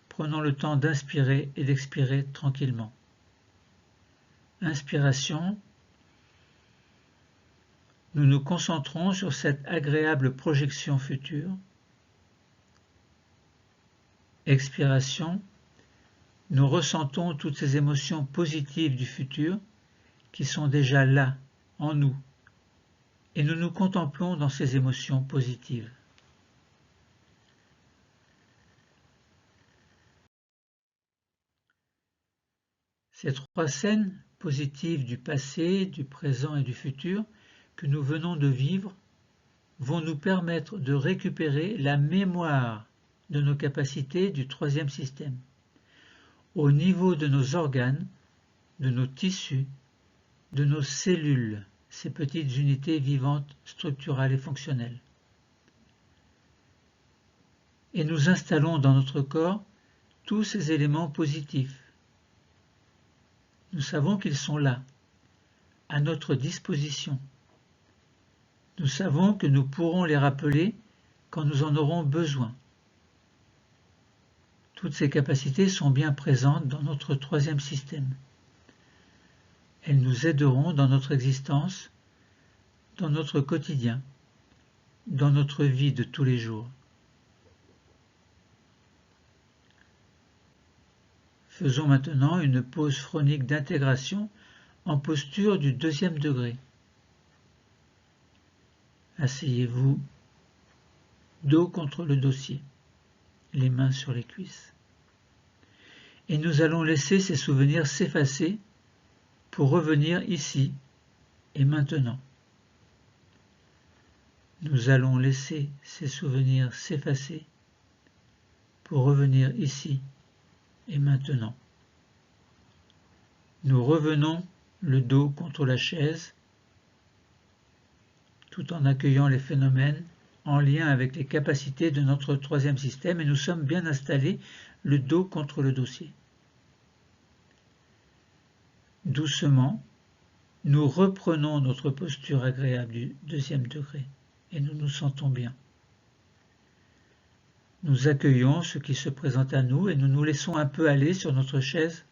prenant le temps d'inspirer et d'expirer tranquillement. Inspiration, nous nous concentrons sur cette agréable projection future. Expiration, nous ressentons toutes ces émotions positives du futur qui sont déjà là, en nous, et nous nous contemplons dans ces émotions positives. Ces trois scènes positives du passé, du présent et du futur que nous venons de vivre vont nous permettre de récupérer la mémoire de nos capacités du troisième système, au niveau de nos organes, de nos tissus, de nos cellules, ces petites unités vivantes, structurales et fonctionnelles. Et nous installons dans notre corps tous ces éléments positifs. Nous savons qu'ils sont là, à notre disposition. Nous savons que nous pourrons les rappeler quand nous en aurons besoin. Toutes ces capacités sont bien présentes dans notre troisième système. Elles nous aideront dans notre existence, dans notre quotidien, dans notre vie de tous les jours. Faisons maintenant une pause phronique d'intégration en posture du deuxième degré. Asseyez-vous, dos contre le dossier, les mains sur les cuisses. Et nous allons laisser ces souvenirs s'effacer pour revenir ici et maintenant. Nous allons laisser ces souvenirs s'effacer pour revenir ici et maintenant. Nous revenons le dos contre la chaise, tout en accueillant les phénomènes en lien avec les capacités de notre troisième système, et nous sommes bien installés, le dos contre le dossier. Doucement, nous reprenons notre posture agréable du deuxième degré, et nous nous sentons bien. Nous accueillons ce qui se présente à nous et nous nous laissons un peu aller sur notre chaise.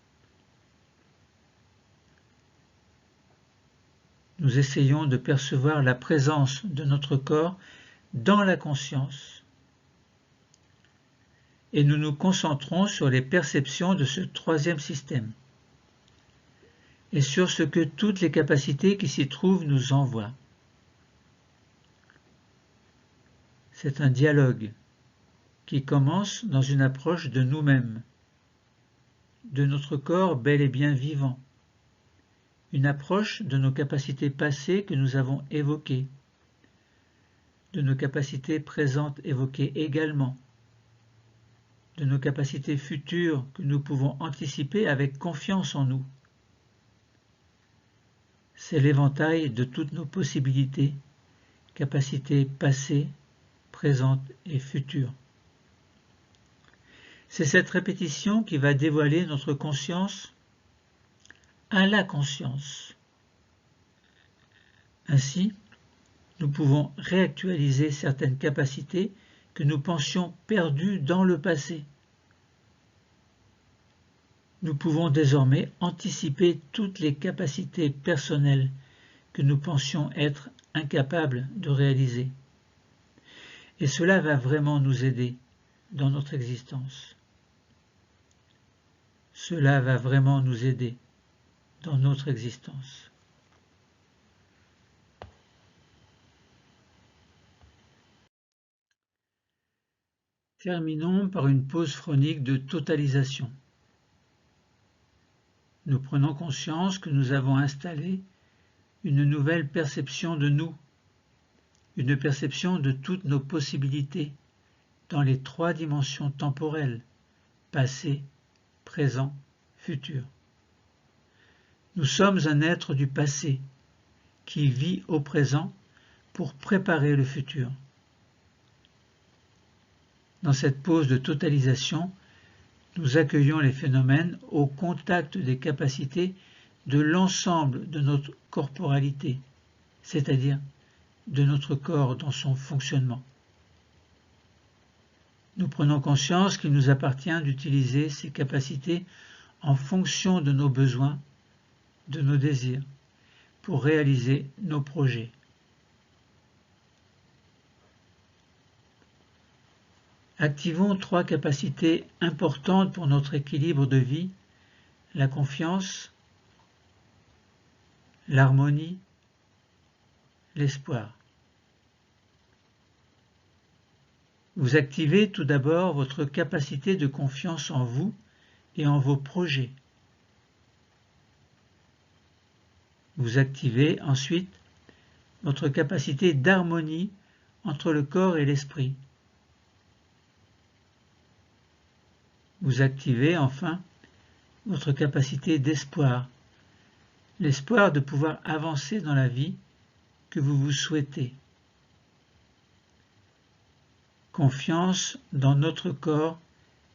Nous essayons de percevoir la présence de notre corps dans la conscience. Et nous nous concentrons sur les perceptions de ce troisième système et sur ce que toutes les capacités qui s'y trouvent nous envoient. C'est un dialogue qui commence dans une approche de nous-mêmes, de notre corps bel et bien vivant, une approche de nos capacités passées que nous avons évoquées, de nos capacités présentes évoquées également, de nos capacités futures que nous pouvons anticiper avec confiance en nous. C'est l'éventail de toutes nos possibilités, capacités passées, présentes et futures. C'est cette répétition qui va dévoiler notre conscience à la conscience. Ainsi, nous pouvons réactualiser certaines capacités que nous pensions perdues dans le passé. Nous pouvons désormais anticiper toutes les capacités personnelles que nous pensions être incapables de réaliser. Et cela va vraiment nous aider dans notre existence. Cela va vraiment nous aider dans notre existence. Terminons par une pause phronique de totalisation. Nous prenons conscience que nous avons installé une nouvelle perception de nous, une perception de toutes nos possibilités dans les trois dimensions temporelles, passé, présent, futur. Nous sommes un être du passé qui vit au présent pour préparer le futur. Dans cette pause de totalisation, nous accueillons les phénomènes au contact des capacités de l'ensemble de notre corporalité, c'est-à-dire de notre corps dans son fonctionnement. Nous prenons conscience qu'il nous appartient d'utiliser ces capacités en fonction de nos besoins, de nos désirs, pour réaliser nos projets. Activons trois capacités importantes pour notre équilibre de vie: la confiance, l'harmonie, l'espoir. Vous activez tout d'abord votre capacité de confiance en vous et en vos projets. Vous activez ensuite votre capacité d'harmonie entre le corps et l'esprit. Vous activez enfin votre capacité d'espoir, l'espoir de pouvoir avancer dans la vie que vous vous souhaitez. Confiance dans notre corps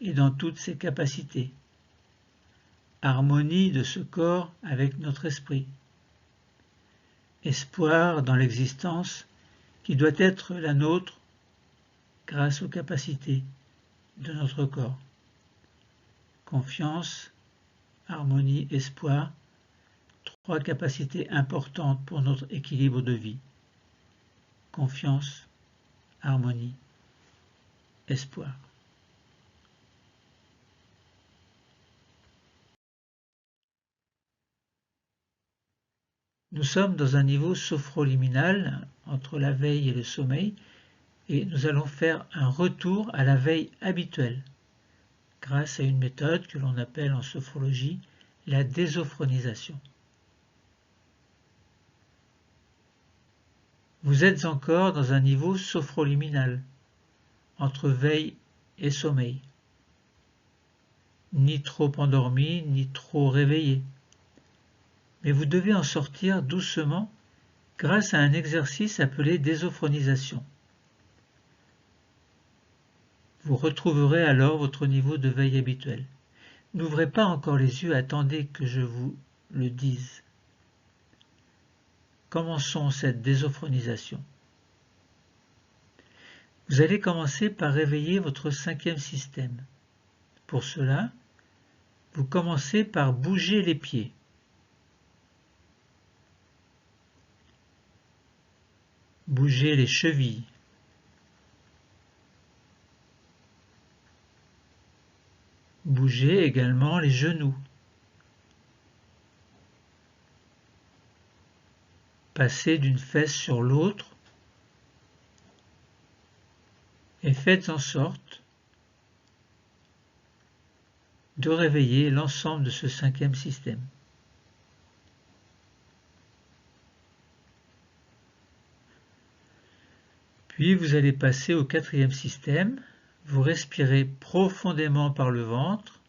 et dans toutes ses capacités. Harmonie de ce corps avec notre esprit. espoir dans l'existence qui doit être la nôtre grâce aux capacités de notre corps. Confiance, harmonie, espoir, trois capacités importantes pour notre équilibre de vie. Confiance, harmonie, espoir. Nous sommes dans un niveau sophroliminal entre la veille et le sommeil et nous allons faire un retour à la veille habituelle grâce à une méthode que l'on appelle en sophrologie la désophronisation. Vous êtes encore dans un niveau sophroliminal entre veille et sommeil, ni trop endormi ni trop réveillé. Mais vous devez en sortir doucement grâce à un exercice appelé désophronisation. Vous retrouverez alors votre niveau de veille habituel. N'ouvrez pas encore les yeux, attendez que je vous le dise. Commençons cette désophronisation. Vous allez commencer par réveiller votre cinquième système. Pour cela, vous commencez par bouger les pieds. Bougez les chevilles. Bougez également les genoux. Passez d'une fesse sur l'autre et faites en sorte de réveiller l'ensemble de ce cinquième système. Puis vous allez passer au quatrième système. Vous respirez profondément par le ventre.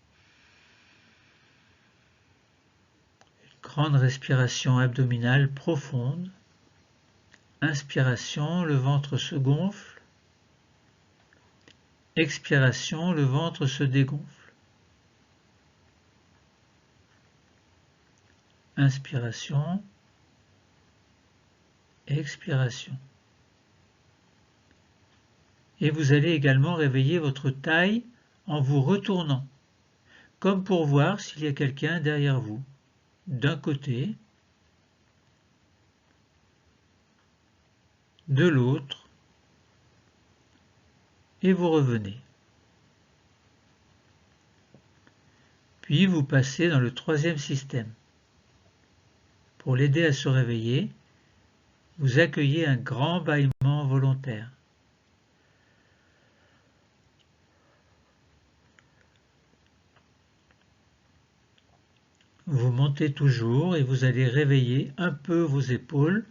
Une grande respiration abdominale profonde. Inspiration, le ventre se gonfle. Expiration, le ventre se dégonfle. Inspiration. Expiration. Et vous allez également réveiller votre taille en vous retournant, comme pour voir s'il y a quelqu'un derrière vous, d'un côté, de l'autre, et vous revenez. Puis vous passez dans le troisième système. Pour l'aider à se réveiller, vous accueillez un grand bâillement volontaire. Vous montez toujours et vous allez réveiller un peu vos épaules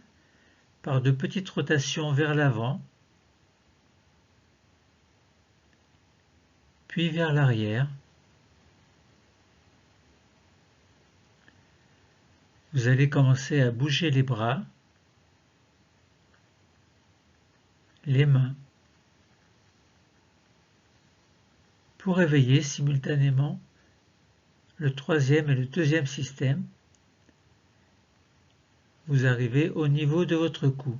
par de petites rotations vers l'avant, puis vers l'arrière. Vous allez commencer à bouger les bras, les mains, pour réveiller simultanément le troisième et le deuxième système. Vous arrivez au niveau de votre cou.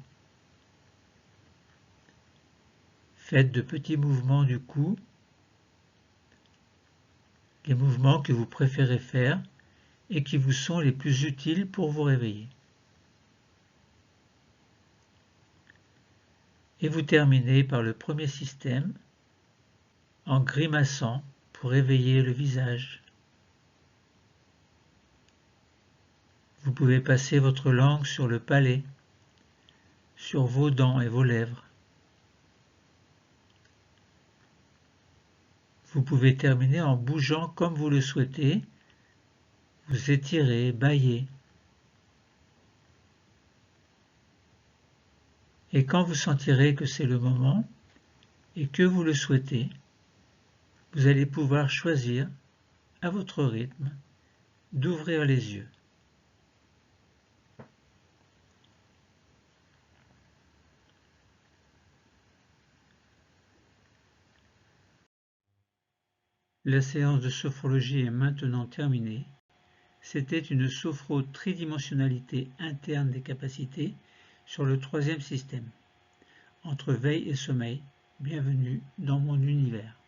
Faites de petits mouvements du cou, les mouvements que vous préférez faire et qui vous sont les plus utiles pour vous réveiller. Et vous terminez par le premier système en grimaçant pour réveiller le visage. Vous pouvez passer votre langue sur le palais, sur vos dents et vos lèvres. Vous pouvez terminer en bougeant comme vous le souhaitez. Vous étirez, bâillez. Et quand vous sentirez que c'est le moment et que vous le souhaitez, vous allez pouvoir choisir, à votre rythme, d'ouvrir les yeux. La séance de sophrologie est maintenant terminée. c'était une sophro-tridimensionnalité interne des capacités sur le troisième système. Entre veille et sommeil, bienvenue dans mon univers.